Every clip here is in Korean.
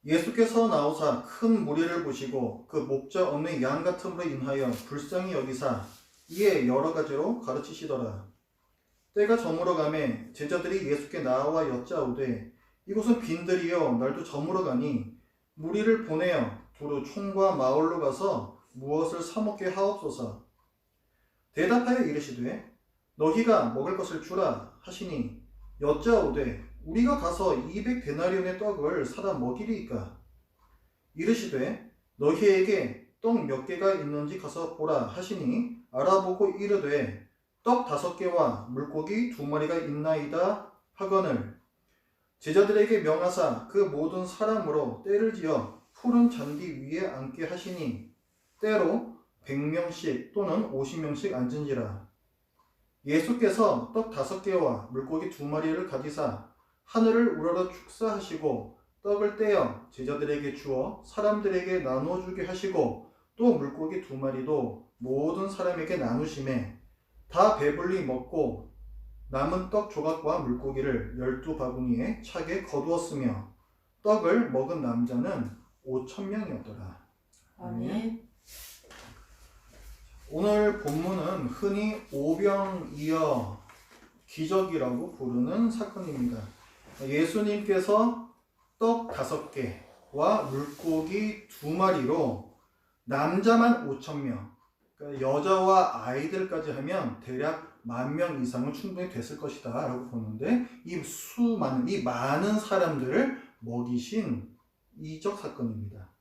예수께서 나오사 큰 무리를 보시고 그 목자 없는 양 같음으로 인하여 불쌍히 여기사 이에 여러 가지로 가르치시더라. 때가 저물어 가매 제자들이 예수께 나와 여짜오되 이곳은 빈들이요 날도 저물어 가니 무리를 보내어 두루 촌과 마을로 가서 무엇을 사 먹게 하옵소서. 대답하여 이르시되 너희가 먹을 것을 주라 하시니 여짜오되 우리가 가서 200데나리온의 떡을 사다 먹이리이까. 이르시되 너희에게 떡 몇 개가 있는지 가서 보라 하시니 알아보고 이르되 떡 5개와 물고기 2마리가 있나이다 하거늘 제자들에게 명하사 그 모든 사람으로 때를 지어 푸른 잔디 위에 앉게 하시니 때로 100명씩 또는 50명씩 앉은지라. 예수께서 떡 5개와 물고기 2마리를 가지사 하늘을 우러러 축사하시고 떡을 떼어 제자들에게 주어 사람들에게 나눠주게 하시고 또 물고기 2마리도 모든 사람에게 나누시매 다 배불리 먹고 남은 떡 조각과 물고기를 12바구니에 차게 거두었으며 떡을 먹은 남자는 5,000명이었더라. 아멘. 오늘 본문은 흔히 오병이어 기적이라고 부르는 사건입니다. 예수님께서 떡 5개와 물고기 2마리로 남자만 5,000명, 그러니까 여자와 아이들까지 하면 대략 10,000명 이상은 충분히 됐을 것이다 라고 보는데 이 많은 사람들을 먹이신 이적 사건입니다.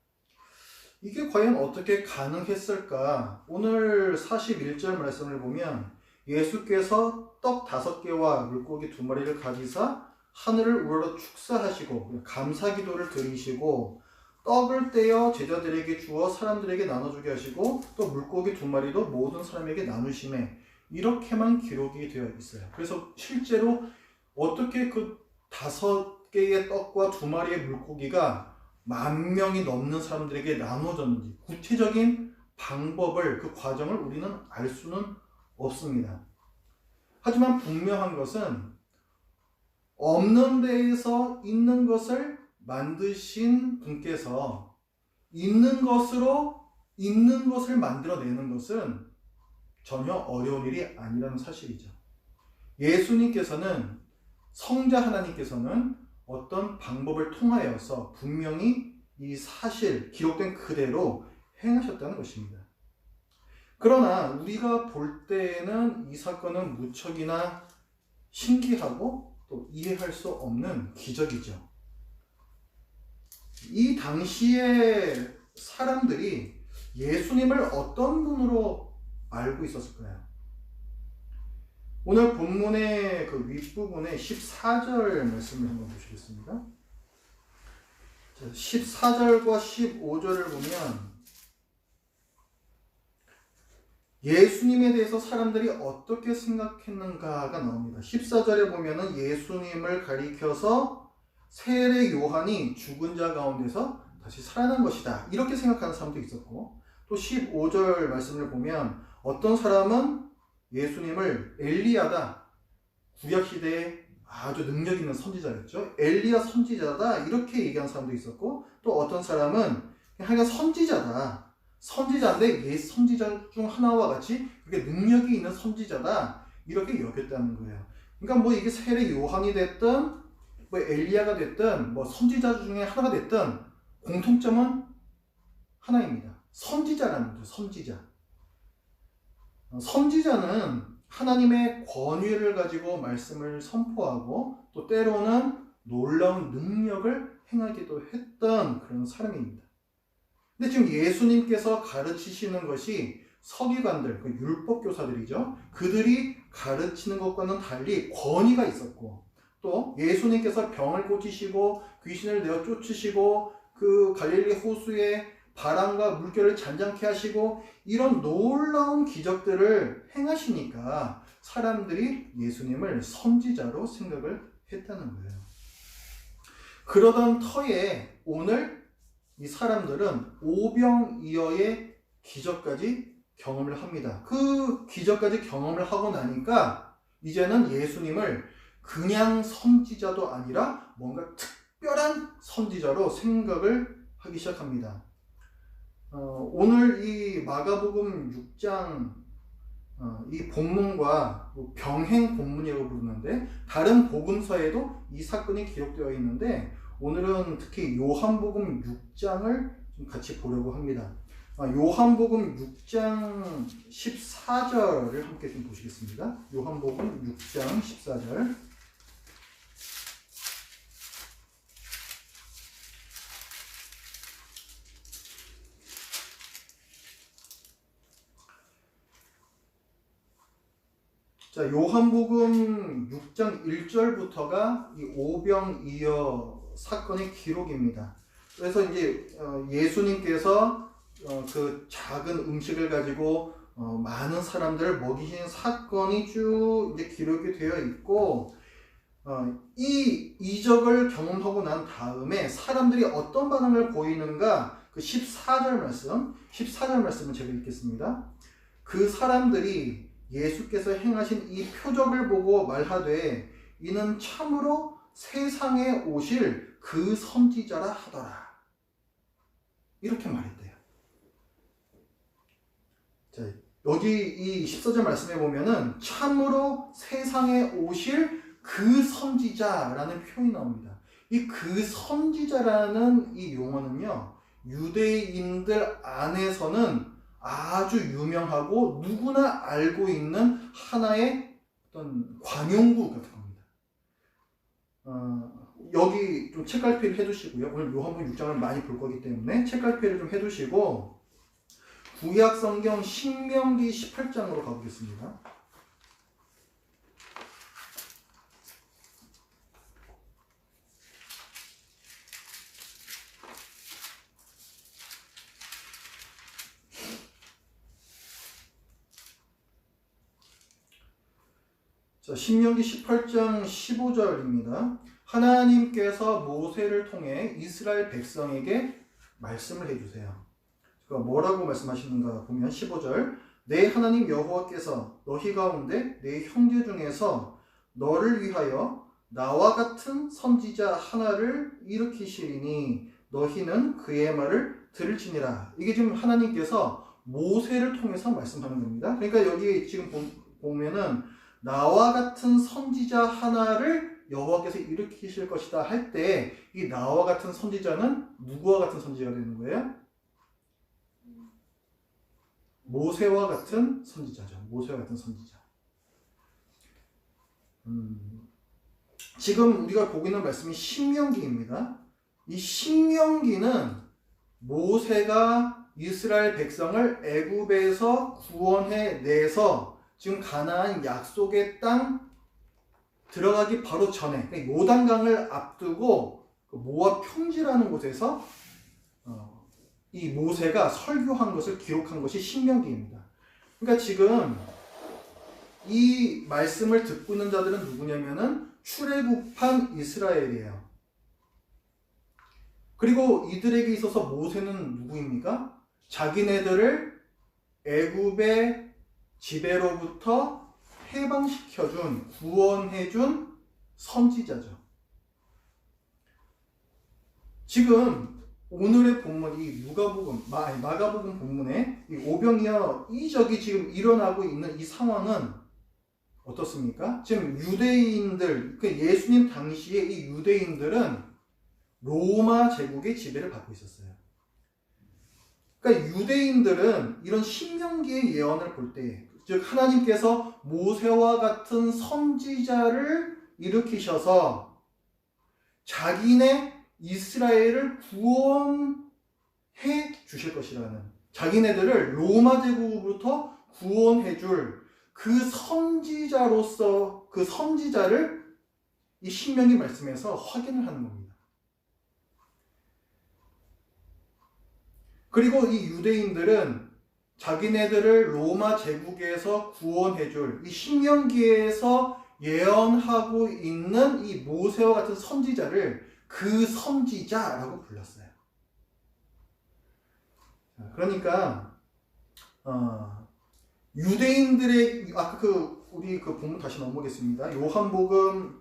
이게 과연 어떻게 가능했을까? 오늘 41절 말씀을 보면 예수께서 떡 5개와 물고기 2마리를 가지사 하늘을 우러러 축사하시고 감사기도를 드리시고 떡을 떼어 제자들에게 주어 사람들에게 나눠주게 하시고 또 물고기 2마리도 모든 사람에게 나누심에 이렇게만 기록이 되어 있어요. 그래서 실제로 어떻게 그 5개의 떡과 2마리의 물고기가 10,000명이 넘는 사람들에게 나눠졌는지 구체적인 방법을 그 과정을 우리는 알 수는 없습니다. 하지만 분명한 것은 없는 데에서 있는 것을 만드신 분께서 있는 것으로 있는 것을 만들어내는 것은 전혀 어려운 일이 아니라는 사실이죠. 예수님께서는 성자 하나님께서는 어떤 방법을 통하여서 분명히 이 사실 기록된 그대로 행하셨다는 것입니다. 그러나 우리가 볼 때에는 이 사건은 무척이나 신기하고 또 이해할 수 없는 기적이죠. 이 당시의 사람들이 예수님을 어떤 분으로 알고 있었을까요? 오늘 본문의 그 윗부분에 14절 말씀을 한번 보시겠습니다. 14절과 15절을 보면 예수님에 대해서 사람들이 어떻게 생각했는가가 나옵니다. 14절에 보면은 예수님을 가리켜서 세례 요한이 죽은 자 가운데서 다시 살아난 것이다 이렇게 생각하는 사람도 있었고 또 15절 말씀을 보면 어떤 사람은 예수님을 엘리야다, 구약시대에 아주 능력 있는 선지자였죠. 엘리야 선지자다 이렇게 얘기하는 사람도 있었고 또 어떤 사람은 그냥 선지자다, 선지자인데 옛 선지자 중 하나와 같이 그렇게 능력이 있는 선지자다 이렇게 여겼다는 거예요. 그러니까 뭐 이게 세례 요한이 됐든 뭐 엘리야가 됐든 뭐 선지자 중에 하나가 됐든 공통점은 하나입니다. 선지자라는 거죠. 선지자는 하나님의 권위를 가지고 말씀을 선포하고 또 때로는 놀라운 능력을 행하기도 했던 그런 사람입니다. 근데 지금 예수님께서 가르치시는 것이 서기관들, 그 율법교사들이죠. 그들이 가르치는 것과는 달리 권위가 있었고 또 예수님께서 병을 고치시고 귀신을 내어 쫓으시고 그 갈릴리 호수에 바람과 물결을 잔잔케 하시고 이런 놀라운 기적들을 행하시니까 사람들이 예수님을 선지자로 생각을 했다는 거예요. 그러던 터에 오늘 이 사람들은 오병이어의 기적까지 경험을 합니다. 그 기적까지 경험을 하고 나니까 이제는 예수님을 그냥 선지자도 아니라 뭔가 특별한 선지자로 생각을 하기 시작합니다. 오늘 이 마가복음 6장 이 본문과 병행 본문이라고 부르는데 다른 복음서에도 이 사건이 기록되어 있는데 오늘은 특히 요한복음 6장을 좀 같이 보려고 합니다. 요한복음 6장 14절을 함께 좀 보시겠습니다. 요한복음 6장 14절. 자, 요한복음 6장 1절부터가 이 오병이어 사건의 기록입니다. 그래서 이제 예수님께서 그 작은 음식을 가지고 많은 사람들을 먹이신 사건이 쭉 이제 기록이 되어 있고, 이 이적을 경험하고 난 다음에 사람들이 어떤 반응을 보이는가, 그 14절 말씀을 제가 읽겠습니다. 그 사람들이 예수께서 행하신 이 표적을 보고 말하되 이는 참으로 세상에 오실 그 선지자라 하더라. 이렇게 말했대요. 자, 여기 이 14절 말씀에 보면은 참으로 세상에 오실 그 선지자라는 표현이 나옵니다. 이 그 선지자라는 이 용어는요, 유대인들 안에서는 아주 유명하고 누구나 알고 있는 하나의 어떤 관용구 같은 겁니다. 여기 좀 책갈피를 해두시고요. 오늘 요한복음 6장을 많이 볼 거기 때문에 책갈피를 좀 해두시고 구약 성경 신명기 18장으로 가보겠습니다. 자, 신명기 18장 15절입니다. 하나님께서 모세를 통해 이스라엘 백성에게 말씀을 해주세요. 그러니까 뭐라고 말씀하시는가 보면 15절 내 하나님 여호와께서 너희 가운데 내 형제 중에서 너를 위하여 나와 같은 선지자 하나를 일으키시리니 너희는 그의 말을 들을지니라. 이게 지금 하나님께서 모세를 통해서 말씀하는 겁니다. 그러니까 여기 지금 보면은 나와 같은 선지자 하나를 여호와께서 일으키실 것이다 할 때 이 나와 같은 선지자는 누구와 같은 선지자가 되는 거예요? 모세와 같은 선지자죠. 모세와 같은 선지자. 지금 우리가 보고 있는 말씀이 신명기입니다. 이 신명기는 모세가 이스라엘 백성을 애굽에서 구원해 내서 지금 가나안 약속의 땅 들어가기 바로 전에 요단강을 앞두고 모압 평지라는 곳에서 이 모세가 설교한 것을 기록한 것이 신명기입니다. 그러니까 지금 이 말씀을 듣고 있는 자들은 누구냐면은 출애굽한 이스라엘이에요. 그리고 이들에게 있어서 모세는 누구입니까? 자기네들을 애굽의 지배로부터 해방시켜준, 구원해준 선지자죠. 지금 오늘의 본문, 이 마가복음 본문에 이 오병이어 이적이 지금 일어나고 있는 이 상황은 어떻습니까? 지금 유대인들, 그 예수님 당시에 이 유대인들은 로마 제국의 지배를 받고 있었어요. 그러니까 유대인들은 이런 신명기의 예언을 볼 때, 즉 하나님께서 모세와 같은 선지자를 일으키셔서 자기네 이스라엘을 구원해 주실 것이라는, 자기네들을 로마 제국으로부터 구원해 줄 그 선지자로서 그 선지자를 이 신명기 말씀에서 확인을 하는 겁니다. 그리고 이 유대인들은 자기네들을 로마 제국에서 구원해 줄 이 신명기에서 예언하고 있는 이 모세와 같은 선지자를 그 선지자라고 불렀어요. 그러니까 유대인들의 아까 우리 그 본문 다시 넘어오겠습니다. 요한복음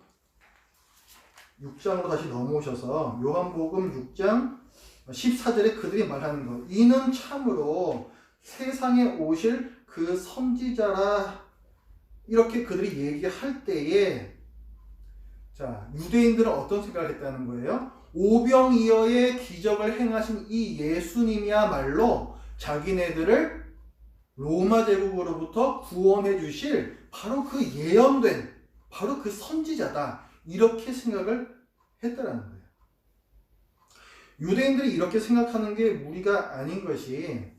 6장으로 다시 넘어오셔서 요한복음 6장 14절에 그들이 말하는 것, 이는 참으로 세상에 오실 그 선지자라, 이렇게 그들이 얘기할 때에, 자, 유대인들은 어떤 생각을 했다는 거예요? 오병이어의 기적을 행하신 이 예수님이야말로 자기네들을 로마 제국으로부터 구원해 주실 바로 그 예언된 바로 그 선지자다, 이렇게 생각을 했다라는 거예요. 유대인들이 이렇게 생각하는 게 무리가 아닌 것이,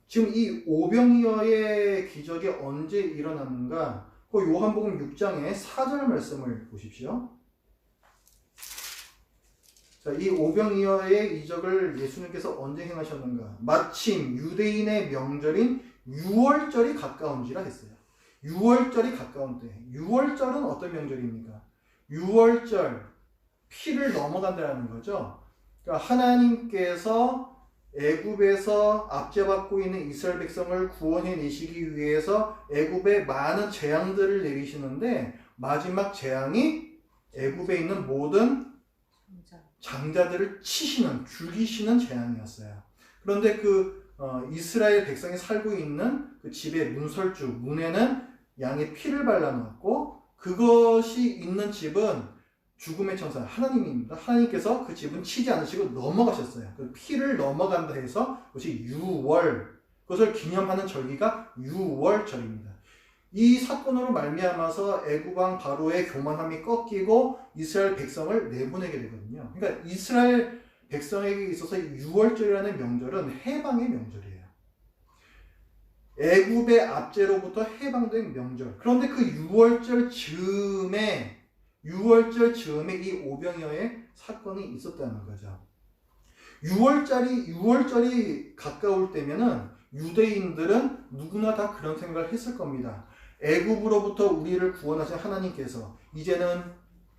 지금 이 오병이어의 기적이 언제 일어났는가? 그 요한복음 6장의 4절 말씀을 보십시오. 자, 이 오병이어의 이적을 예수님께서 언제 행하셨는가? 마침 유대인의 명절인 유월절이 가까운지라 했어요. 유월절이 가까운 때. 유월절은 어떤 명절입니까? 유월절, 피를 넘어간다는 거죠. 그러니까 하나님께서 애굽에서 압제받고 있는 이스라엘 백성을 구원해 내시기 위해서 애굽에 많은 재앙들을 내리시는데, 마지막 재앙이 애굽에 있는 모든 장자들을 치시는, 죽이시는 재앙이었어요. 그런데 이스라엘 백성이 살고 있는 그 집의 문설주, 문에는 양의 피를 발라놓았고, 그것이 있는 집은 죽음의 천사 하나님입니다. 하나님께서 그 집은 치지 않으시고 넘어가셨어요. 그 피를 넘어간다 해서 그것이 유월, 그것을 기념하는 절기가 유월절입니다. 이 사건으로 말미암아서 애굽 왕 바로의 교만함이 꺾이고 이스라엘 백성을 내보내게 되거든요. 그러니까 이스라엘 백성에게 있어서 유월절이라는 명절은 해방의 명절이에요. 애굽의 압제로부터 해방된 명절. 그런데 그 유월절 즈음에 이 오병이어의 사건이 있었다는 거죠. 유월절이 가까울 때면은 유대인들은 누구나 다 그런 생각을 했을 겁니다. 애굽으로부터 우리를 구원하신 하나님께서 이제는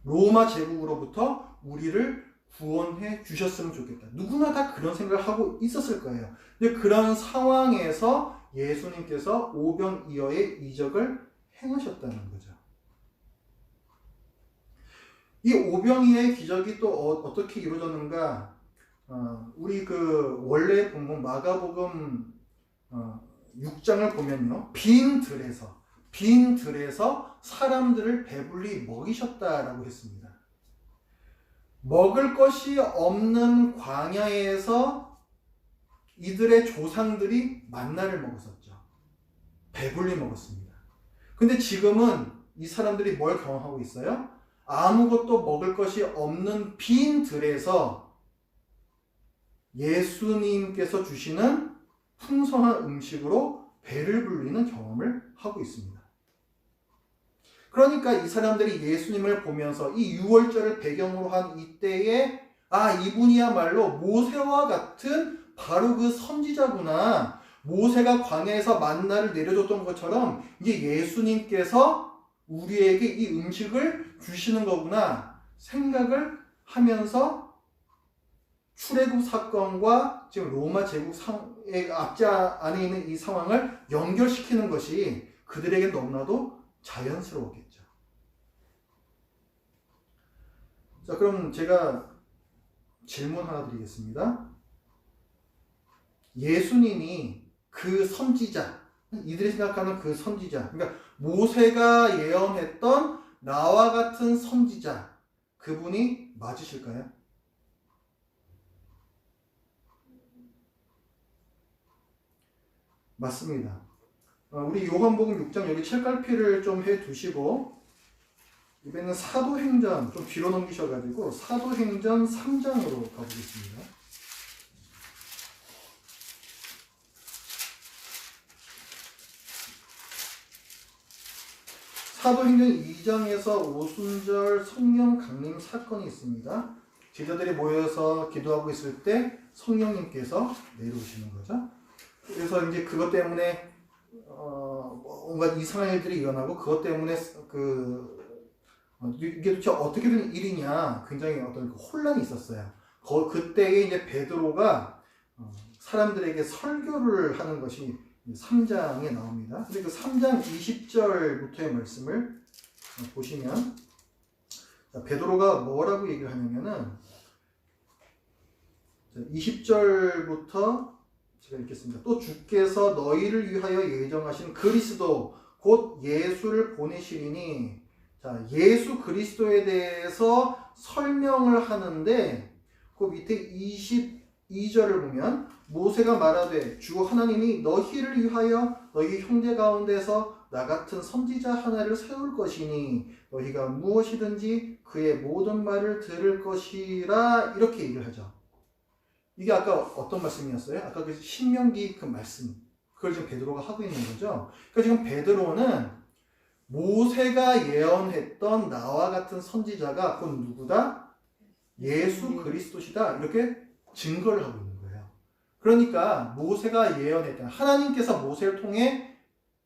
로마 제국으로부터 우리를 구원해 주셨으면 좋겠다. 누구나 다 그런 생각을 하고 있었을 거예요. 근데 그런 상황에서 예수님께서 오병이어의 이적을 행하셨다는 거죠. 이 오병이어의 기적이 또 어떻게 이루어졌는가? 우리 원래 본문 마가복음 6장을 보면요, 빈 들에서 사람들을 배불리 먹이셨다라고 했습니다. 먹을 것이 없는 광야에서 이들의 조상들이 만나를 먹었었죠. 배불리 먹었습니다. 근데 지금은 이 사람들이 뭘 경험하고 있어요? 아무것도 먹을 것이 없는 빈 들에서 예수님께서 주시는 풍성한 음식으로 배를 불리는 경험을 하고 있습니다. 그러니까 이 사람들이 예수님을 보면서 이 유월절을 배경으로 한 이때에, 이분이야말로 모세와 같은 바로 그 선지자구나. 모세가 광야에서 만나를 내려줬던 것처럼 이제 예수님께서 우리에게 이 음식을 주시는 거구나 생각을 하면서 출애굽 사건과 지금 로마 제국의 압자 안에 있는 이 상황을 연결시키는 것이 그들에게 너무나도 자연스러웠겠죠. 자, 그럼 제가 질문 하나 드리겠습니다. 예수님이 그 선지자, 이들이 생각하는 그 선지자, 그러니까 모세가 예언했던 나와 같은 선지자, 그분이 맞으실까요? 맞습니다. 우리 요한복음 6장 여기 책갈피를 좀 해두시고, 이번에는 사도행전 좀 뒤로 넘기셔가지고 사도행전 3장으로 가보겠습니다. 사도행전 2장에서 오순절 성령 강림 사건이 있습니다. 제자들이 모여서 기도하고 있을 때 성령님께서 내려오시는 거죠. 그래서 이제 그것 때문에 뭔가 이상한 일들이 일어나고, 그것 때문에 이게 도대체 어떻게 된 일이냐, 굉장히 어떤 혼란이 있었어요. 그때에 이제 베드로가 사람들에게 설교를 하는 것이 3장에 나옵니다. 근데 그 3장 20절부터의 말씀을 보시면, 베드로가 뭐라고 얘기를 하냐면은 20절부터 제가 읽겠습니다. 또 주께서 너희를 위하여 예정하신 그리스도 곧 예수를 보내시리니, 자, 예수 그리스도에 대해서 설명을 하는데 그 밑에 22절을 보면 모세가 말하되 주 하나님이 너희를 위하여 너희 형제 가운데서 나 같은 선지자 하나를 세울 것이니 너희가 무엇이든지 그의 모든 말을 들을 것이라, 이렇게 얘기를 하죠. 이게 아까 어떤 말씀이었어요? 아까 그 신명기 그 말씀, 그걸 지금 베드로가 하고 있는 거죠. 그러니까 지금 베드로는 모세가 예언했던 나와 같은 선지자가 곧 누구다? 예수 그리스도시다, 이렇게 증거를 하고 있는 거예요. 그러니까 모세가 예언했던, 하나님께서 모세를 통해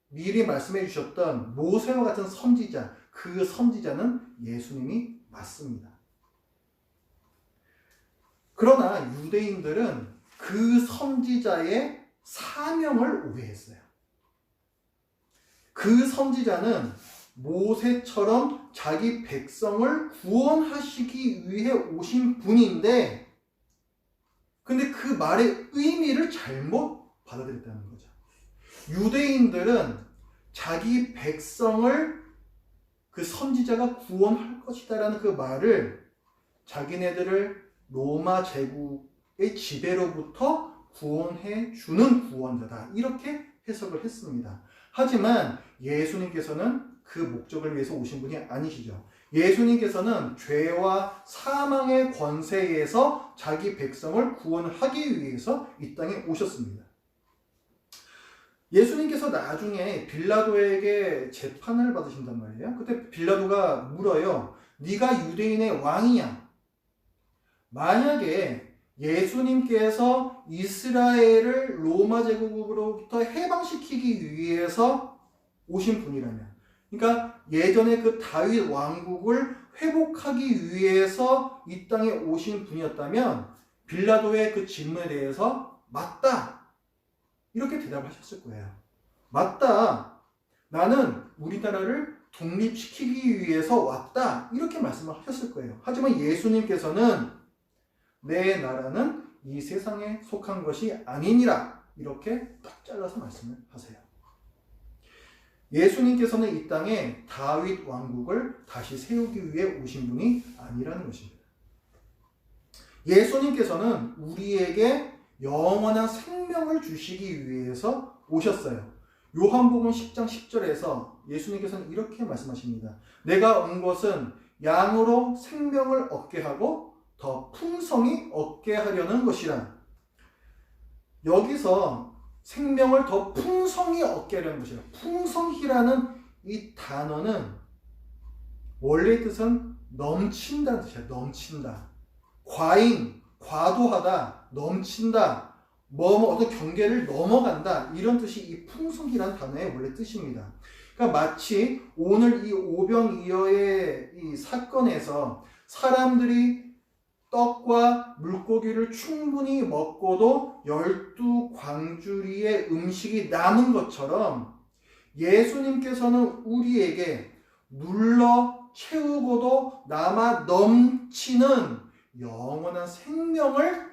미리 말씀해 주셨던 모세와 같은 선지자, 그 선지자는 예수님이 맞습니다. 그러나 유대인들은 그 선지자의 사명을 오해했어요. 그 선지자는 모세처럼 자기 백성을 구원하시기 위해 오신 분인데, 근데 그 말의 의미를 잘못 받아들였다는 거죠. 유대인들은 자기 백성을 그 선지자가 구원할 것이다라는 그 말을 자기네들을 로마 제국의 지배로부터 구원해 주는 구원자다, 이렇게 해석을 했습니다. 하지만 예수님께서는 그 목적을 위해서 오신 분이 아니시죠. 예수님께서는 죄와 사망의 권세에서 자기 백성을 구원하기 위해서 이 땅에 오셨습니다. 예수님께서 나중에 빌라도에게 재판을 받으신단 말이에요. 그때 빌라도가 물어요. 네가 유대인의 왕이냐? 만약에 예수님께서 이스라엘을 로마 제국으로부터 해방시키기 위해서 오신 분이라면, 그러니까 예전에 그 다윗 왕국을 회복하기 위해서 이 땅에 오신 분이었다면 빌라도의 그 질문에 대해서 맞다, 이렇게 대답하셨을 거예요. 맞다, 나는 우리나라를 독립시키기 위해서 왔다, 이렇게 말씀을 하셨을 거예요. 하지만 예수님께서는 내 나라는 이 세상에 속한 것이 아니니라, 이렇게 딱 잘라서 말씀을 하세요. 예수님께서는 이 땅에 다윗 왕국을 다시 세우기 위해 오신 분이 아니라는 것입니다. 예수님께서는 우리에게 영원한 생명을 주시기 위해서 오셨어요. 요한복음 10장 10절에서 예수님께서는 이렇게 말씀하십니다. 내가 온 것은 양으로 생명을 얻게 하고 더 풍성히 얻게 하려는 것이라. 여기서 생명을 더 풍성히 얻게 하려는 것이라. 풍성히라는 이 단어는 원래 뜻은 넘친다는 뜻이야. 넘친다. 과잉, 과도하다, 넘친다, 어떤 경계를 넘어간다, 이런 뜻이 이 풍성이라는 단어의 원래 뜻입니다. 그러니까 마치 오늘 이 오병이어의 이 사건에서 사람들이 떡과 물고기를 충분히 먹고도 12광주리의 음식이 남은 것처럼 예수님께서는 우리에게 눌러 채우고도 남아 넘치는 영원한 생명을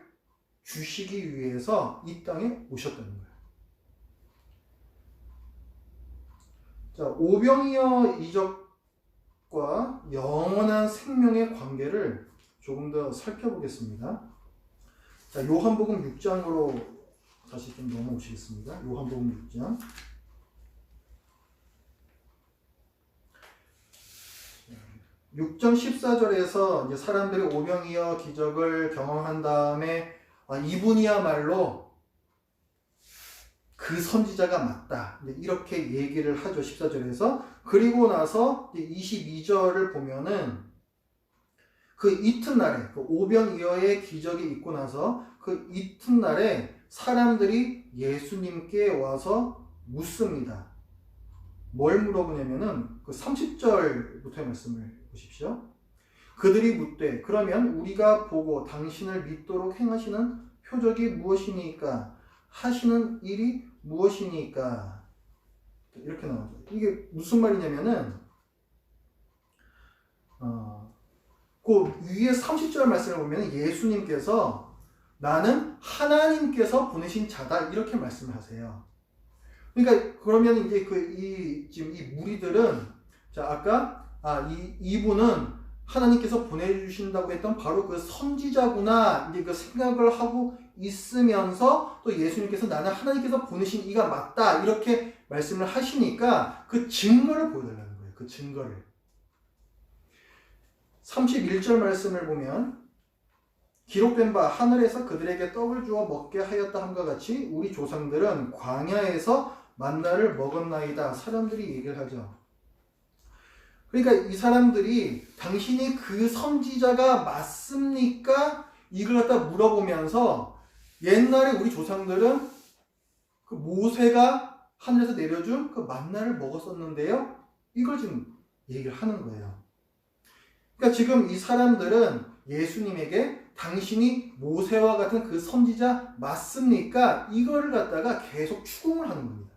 주시기 위해서 이 땅에 오셨다는 거예요. 자, 오병이어 이적과 영원한 생명의 관계를 조금 더 살펴보겠습니다. 자, 요한복음 6장으로 다시 좀 넘어오시겠습니다. 요한복음 6장. (6장 14절에서) 이제 사람들이 오병이어 기적을 경험한 다음에 이분이야말로 그 선지자가 맞다, 이렇게 얘기를 하죠. 14절에서. 그리고 나서 22절을 보면은 그 이튿날에, 그 오병이어의 기적이 있고 나서 그 이튿날에 사람들이 예수님께 와서 묻습니다. 뭘 물어보냐면은 그 30절부터의 말씀을 보십시오. 그들이 묻되 그러면 우리가 보고 당신을 믿도록 행하시는 표적이 무엇이니까? 하시는 일이 무엇이니까? 이렇게 나오죠. 이게 무슨 말이냐면은 그 위에 30절 말씀을 보면 예수님께서 나는 하나님께서 보내신 자다 이렇게 말씀하세요. 그러니까 그러면 이제 지금 이 무리들은 자 아까 이분은 하나님께서 보내주신다고 했던 바로 그 선지자구나 이제 그 생각을 하고 있으면서 또 예수님께서 나는 하나님께서 보내신 이가 맞다 이렇게 말씀을 하시니까 그 증거를 보여달라는 거예요. 그 증거를. 31절 말씀을 보면 기록된 바 하늘에서 그들에게 떡을 주어 먹게 하였다 함과 같이 우리 조상들은 광야에서 만나를 먹었나이다. 사람들이 얘기를 하죠. 그러니까 이 사람들이 당신이 그 선지자가 맞습니까? 이걸 갖다 물어보면서 옛날에 우리 조상들은 그 모세가 하늘에서 내려준 그 만나를 먹었었는데요. 이걸 지금 얘기를 하는 거예요. 그러니까 지금 이 사람들은 예수님에게 당신이 모세와 같은 그 선지자 맞습니까? 이거를 갖다가 계속 추궁을 하는 겁니다.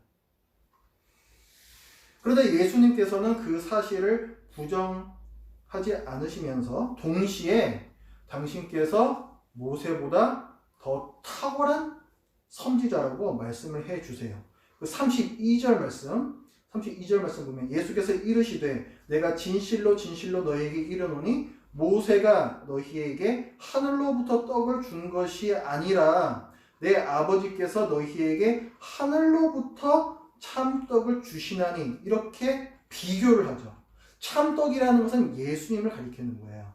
그러다 예수님께서는 그 사실을 부정하지 않으시면서 동시에 당신께서 모세보다 더 탁월한 선지자라고 말씀을 해 주세요. 그 32절 말씀 보면 예수께서 이르시되 내가 진실로 진실로 너희에게 이르노니 모세가 너희에게 하늘로부터 떡을 준 것이 아니라 내 아버지께서 너희에게 하늘로부터 참떡을 주시나니 이렇게 비교를 하죠. 참떡이라는 것은 예수님을 가리키는 거예요.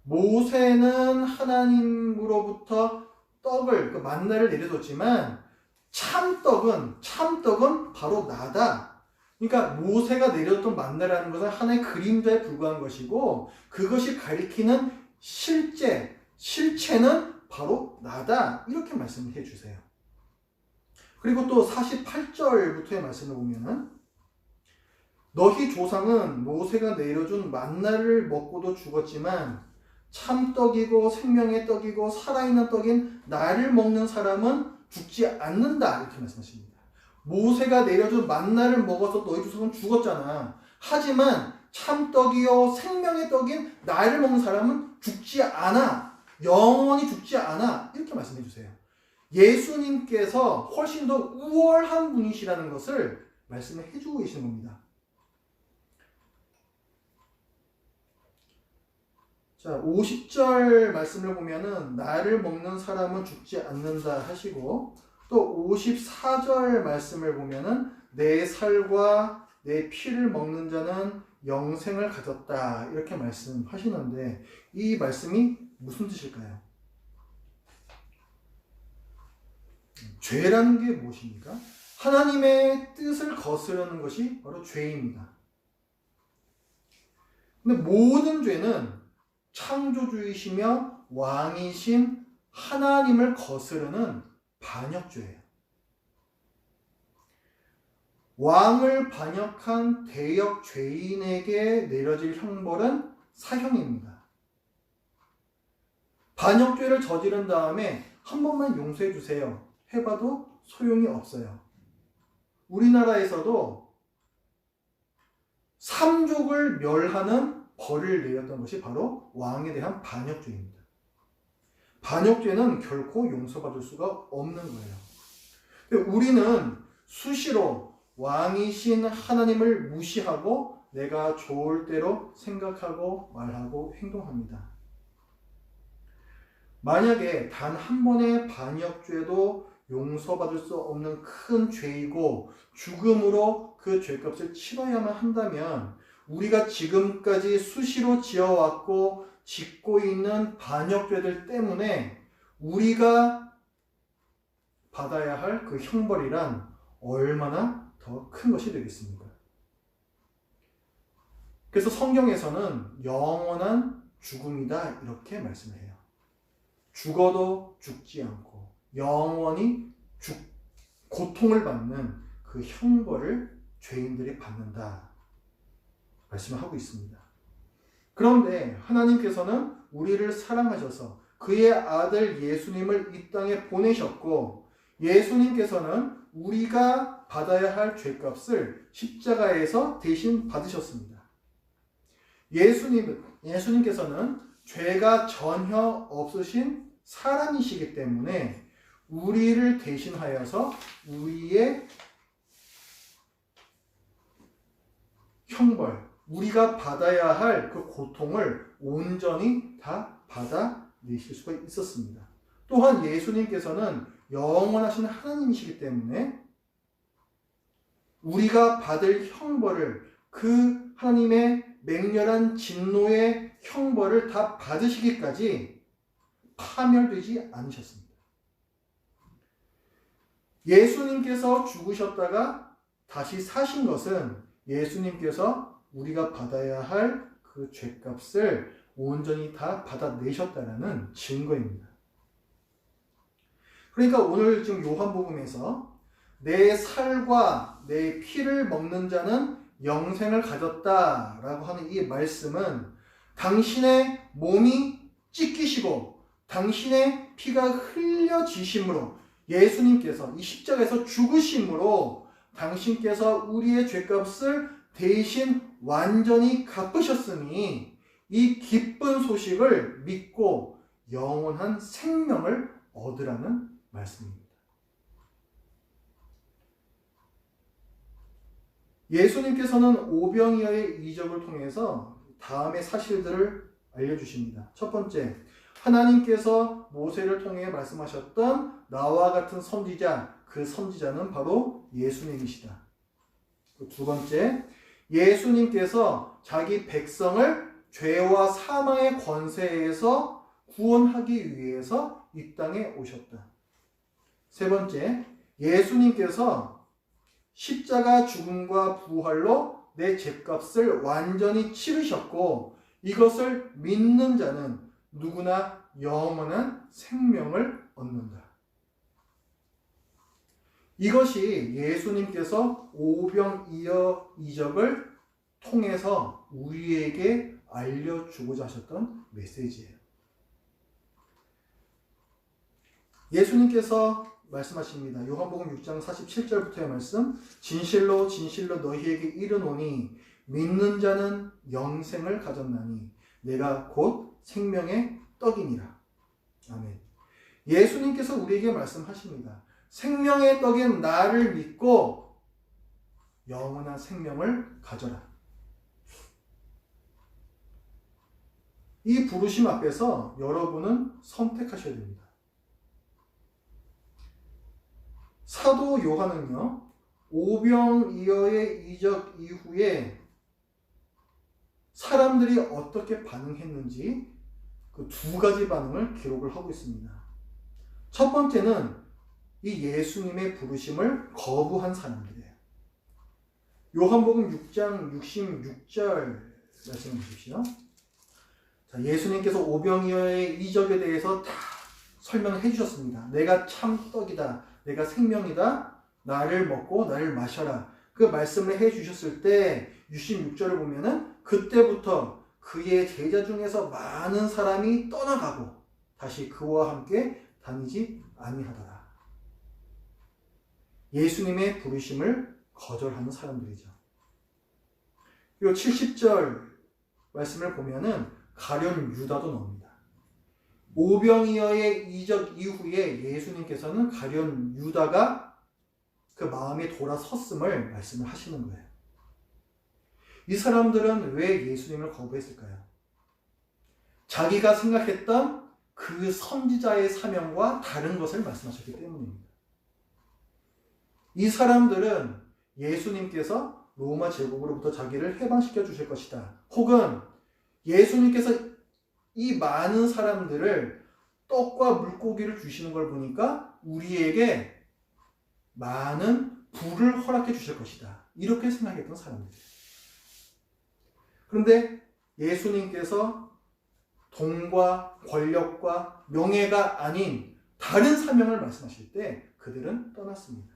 모세는 하나님으로부터 떡을 그 만나를 내려줬지만 참떡은 바로 나다. 그러니까 모세가 내렸던 만나라는 것은 하나의 그림자에 불과한 것이고 그것이 가리키는 실체는 바로 나다. 이렇게 말씀을 해주세요. 그리고 또 48절부터의 말씀을 보면은 너희 조상은 모세가 내려준 만나를 먹고도 죽었지만 참떡이고 생명의 떡이고 살아있는 떡인 나를 먹는 사람은 죽지 않는다. 이렇게 말씀하십니다. 모세가 내려준 만나를 먹어서 너희 조상은 죽었잖아. 하지만 참떡이요 생명의 떡인 나를 먹는 사람은 죽지 않아. 영원히 죽지 않아. 이렇게 말씀해 주세요. 예수님께서 훨씬 더 우월한 분이시라는 것을 말씀을 해주고 계시는 겁니다. 자, 50절 말씀을 보면은 나를 먹는 사람은 죽지 않는다 하시고 또 54절 말씀을 보면은 내 살과 내 피를 먹는 자는 영생을 가졌다 이렇게 말씀하시는데 이 말씀이 무슨 뜻일까요? 죄라는 게 무엇입니까? 하나님의 뜻을 거스르는 것이 바로 죄입니다. 근데 모든 죄는 창조주이시며 왕이신 하나님을 거스르는 반역죄예요. 왕을 반역한 대역 죄인에게 내려질 형벌은 사형입니다. 반역죄를 저지른 다음에 한 번만 용서해 주세요. 해봐도 소용이 없어요. 우리나라에서도 삼족을 멸하는 벌을 내렸던 것이 바로 왕에 대한 반역죄입니다. 반역죄는 결코 용서받을 수가 없는 거예요. 우리는 수시로 왕이신 하나님을 무시하고 내가 좋을 대로 생각하고 말하고 행동합니다. 만약에 단 한 번의 반역죄도 용서받을 수 없는 큰 죄이고 죽음으로 그 죄값을 치러야만 한다면 우리가 지금까지 수시로 지어왔고 짓고 있는 반역죄들 때문에 우리가 받아야 할 그 형벌이란 얼마나 더 큰 것이 되겠습니까? 그래서 성경에서는 영원한 죽음이다 이렇게 말씀을 해요. 죽어도 죽지 않고 영원히 고통을 받는 그 형벌을 죄인들이 받는다 말씀을 하고 있습니다. 그런데 하나님께서는 우리를 사랑하셔서 그의 아들 예수님을 이 땅에 보내셨고 예수님께서는 우리가 받아야 할 죄값을 십자가에서 대신 받으셨습니다. 예수님께서는 죄가 전혀 없으신 사람이시기 때문에 우리를 대신하여서 우리의 형벌, 우리가 받아야 할 그 고통을 온전히 다 받아내실 수가 있었습니다. 또한 예수님께서는 영원하신 하나님이시기 때문에 우리가 받을 형벌을, 그 하나님의 맹렬한 진노의 형벌을 다 받으시기까지 파멸되지 않으셨습니다. 예수님께서 죽으셨다가 다시 사신 것은 예수님께서 우리가 받아야 할 그 죄값을 온전히 다 받아내셨다는 증거입니다. 그러니까 오늘 지금 요한복음에서 내 살과 내 피를 먹는 자는 영생을 가졌다라고 하는 이 말씀은 당신의 몸이 찢기시고 당신의 피가 흘려지심으로, 예수님께서 이 십자가에서 죽으심으로 당신께서 우리의 죄값을 대신 완전히 갚으셨으니 이 기쁜 소식을 믿고 영원한 생명을 얻으라는 말씀입니다. 예수님께서는 오병이어의 이적을 통해서 다음의 사실들을 알려주십니다. 첫 번째, 하나님께서 모세를 통해 말씀하셨던 나와 같은 선지자, 그 선지자는 바로 예수님이시다. 두 번째, 예수님께서 자기 백성을 죄와 사망의 권세에서 구원하기 위해서 이 땅에 오셨다. 세 번째, 예수님께서 십자가 죽음과 부활로 내 죄값을 완전히 치르셨고 이것을 믿는 자는 누구나 영원한 생명을 얻는다. 이것이 예수님께서 오병이어 이적을 통해서 우리에게 알려주고자 하셨던 메시지예요. 예수님께서 말씀하십니다. 요한복음 6장 47절부터의 말씀, 진실로 진실로 너희에게 이르노니 믿는 자는 영생을 가졌나니 내가 곧 생명의 떡이니라. 아멘. 예수님께서 우리에게 말씀하십니다. 생명의 떡인 나를 믿고 영원한 생명을 가져라. 이 부르심 앞에서 여러분은 선택하셔야 됩니다. 사도 요한은요, 오병이어의 이적 이후에 사람들이 어떻게 반응했는지 그 두 가지 반응을 기록을 하고 있습니다. 첫 번째는 이 예수님의 부르심을 거부한 사람들이에요. 요한복음 6장 66절 말씀해 주십시오. 자, 예수님께서 오병이어의 이적에 대해서 다 설명을 해주셨습니다. 내가 참 떡이다. 내가 생명이다. 나를 먹고 나를 마셔라. 그 말씀을 해주셨을 때 66절을 보면은 그때부터 그의 제자 중에서 많은 사람이 떠나가고 다시 그와 함께 다니지 아니하더라. 예수님의 부르심을 거절하는 사람들이죠. 그리고 70절 말씀을 보면은 가룟 유다도 나옵니다. 오병이어의 이적 이후에 예수님께서는 가룟 유다가 그 마음에 돌아섰음을 말씀을 하시는 거예요. 이 사람들은 왜 예수님을 거부했을까요? 자기가 생각했던 그 선지자의 사명과 다른 것을 말씀하셨기 때문입니다. 이 사람들은 예수님께서 로마 제국으로부터 자기를 해방시켜 주실 것이다. 혹은 예수님께서 이 많은 사람들을 떡과 물고기를 주시는 걸 보니까 우리에게 많은 부를 허락해 주실 것이다. 이렇게 생각했던 사람들이에요. 그런데 예수님께서 돈과 권력과 명예가 아닌 다른 사명을 말씀하실 때 그들은 떠났습니다.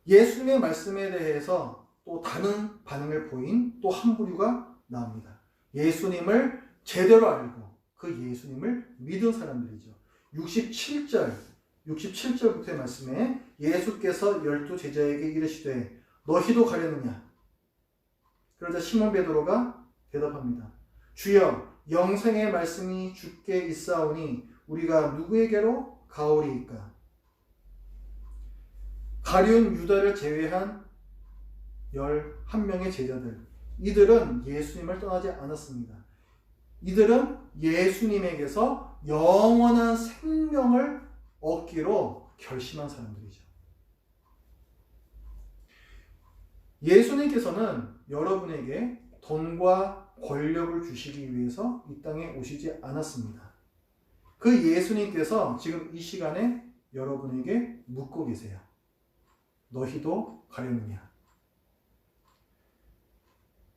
예수님의 말씀에 대해서 또 다른 반응을 보인 또 한 부류가 나옵니다. 예수님을 제대로 알고 그 예수님을 믿은 사람들이죠. 67절부터의 말씀에 예수께서 12 제자에게 이르시되 너희도 가려느냐? 그러자 시몬 베드로가 대답합니다. 주여, 영생의 말씀이 주께 있사오니 우리가 누구에게로 가오리이까? 가룟 유다를 제외한 11명의 제자들, 이들은 예수님을 떠나지 않았습니다. 이들은 예수님에게서 영원한 생명을 얻기로 결심한 사람들이죠. 예수님께서는 여러분에게 돈과 권력을 주시기 위해서 이 땅에 오시지 않았습니다. 그 예수님께서 지금 이 시간에 여러분에게 묻고 계세요. 너희도 가려느냐?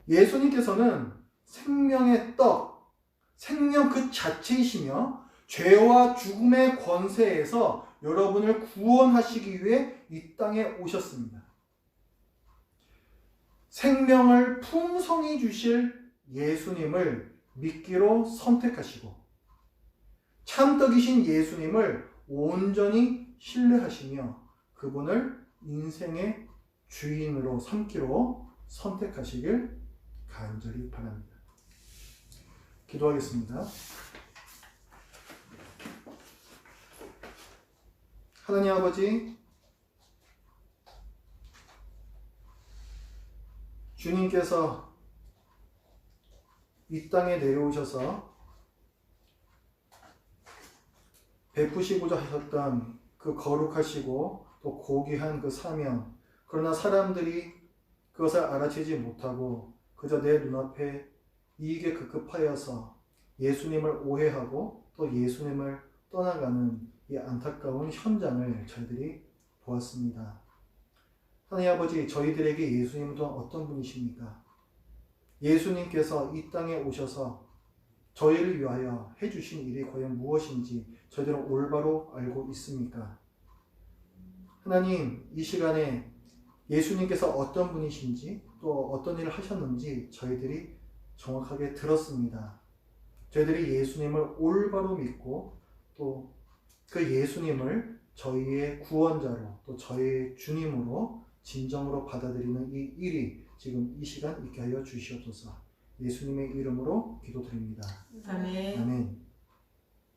예수님께서는 생명의 떡, 생명 그 자체이시며 죄와 죽음의 권세에서 여러분을 구원하시기 위해 이 땅에 오셨습니다. 생명을 풍성히 주실 예수님을 믿기로 선택하시고 참떡이신 예수님을 온전히 신뢰하시며 그분을 인생의 주인으로 삼기로 선택하시길 간절히 바랍니다. 기도하겠습니다. 하나님 아버지, 주님께서 이 땅에 내려오셔서 베푸시고자 하셨던 그 거룩하시고 또 고귀한 그 사명, 그러나 사람들이 그것을 알아채지 못하고 그저 내 눈앞에 이익에 급급하여서 예수님을 오해하고 또 예수님을 떠나가는 이 안타까운 현장을 저희들이 보았습니다. 하나님 아버지, 저희들에게 예수님은 또 어떤 분이십니까? 예수님께서 이 땅에 오셔서 저희를 위하여 해주신 일이 과연 무엇인지 저희들은 올바로 알고 있습니까? 하나님, 이 시간에 예수님께서 어떤 분이신지 또 어떤 일을 하셨는지 저희들이 정확하게 들었습니다. 저희들이 예수님을 올바로 믿고 또 그 예수님을 저희의 구원자로 또 저희의 주님으로 진정으로 받아들이는 이 일이 지금 이 시간 있게 하여 주시옵소서. 예수님의 이름으로 기도드립니다. 아멘. 아멘.